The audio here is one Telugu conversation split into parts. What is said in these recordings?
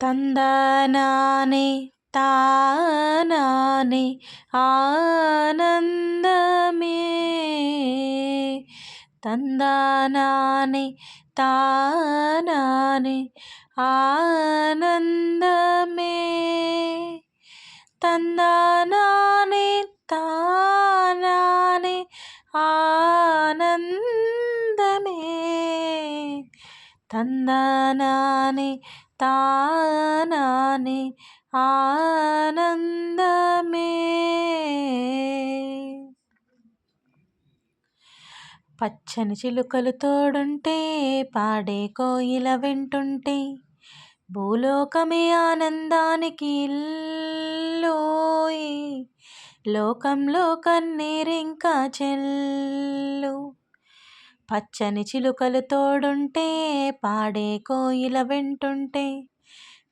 తందనానే తానానే ఆనందమే తందనానే తానానే ఆనందమే తందనానే తానానే ఆనందమే తందనానే తానానే ఆనందమే పచ్చని చిలుకలు తోడుంటే పాడే కోయిల వింటుంటే భూలోకమే ఆనందానికి ఇల్లోయ్ లోకంలో కన్నీరింకా చెల్లు పచ్చని చిలుకలు తోడుంటే పాడే కోయిల వింటుంటే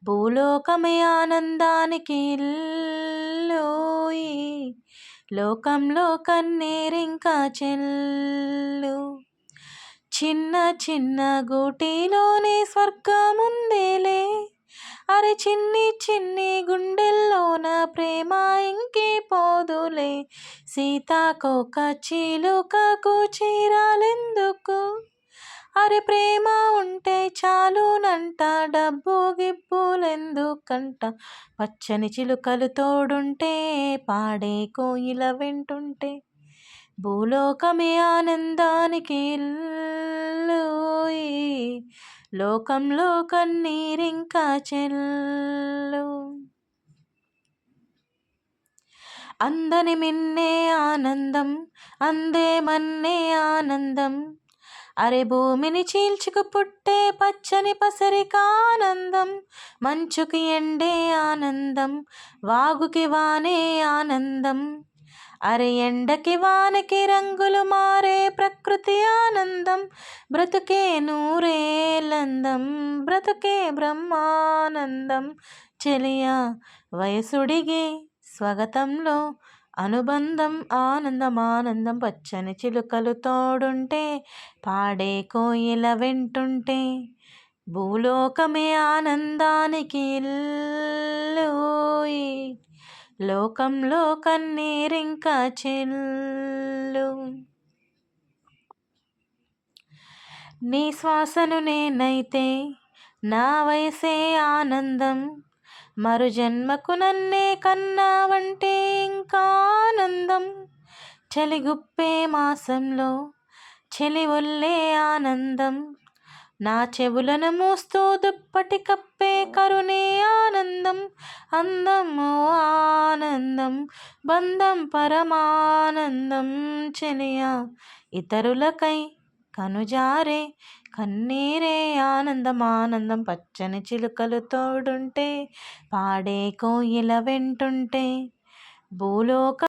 భూలోకమే ఆనందానికి ఇల్లోయ్ లోకంలో కన్నీరింకా చెల్లు చిన్న చిన్న గూటిలోనే స్వర్గముందేలే అరే చిన్ని చిన్ని గుండెల్లోన ప్రేమ ఇంకే పోదులే సీతాకోక చిలుకకు చీరాలెందుకు అరే ప్రేమ ఉంటే చాలునంట డబ్బు గిబ్బులెందుకంట పచ్చని చిలుకలు తోడుంటే పాడే కోయిల వింటుంటే భూలోకమే ఆనందానికి ఇల్లోయ్ లోకంలో కన్నీరింకా చెల్లు అందని మిన్నే ఆనందం అందేమన్నే ఆనందం అరే భూమిని చీల్చుకు పుట్టే పచ్చని పసరికానందం మంచుకి ఎండే ఆనందం వాగుకి వానే ఆనందం అరే ఎండకి వానకి రంగులు మారే ప్రకృతి ఆనందం బ్రతుకే నూరేలందం బ్రతుకే బ్రహ్మానందం చెలియా వయసుడిగే స్వాగతంలో అనుబంధం ఆనందం ఆనందం పచ్చని చిలుకలు తోడుంటే పాడే కోయిల వింటుంటే భూలోకమే ఆనందానికి ఇల్లోయ్ లోకంలో కన్నీరింకా చెల్లు నీ శ్వాసను నేనైతే నా వయసే ఆనందం మరు జన్మకు నన్నే కన్నావంటే ఇంకా ఆనందం చలిగుప్పే మాసంలో చెలి ఒల్లే ఆనందం నా చెవులను మూస్తూ దుప్పటి కప్పే కరుణే ఆనందం అందం ఓ ఆనందం బంధం పరమానందం చెలియా ఇతరులకై కనుజారే కన్నీరే ఆనందం ఆనందం పచ్చని చిలుకలు తోడుంటే పాడే కోయిల వింటుంటే భూలోక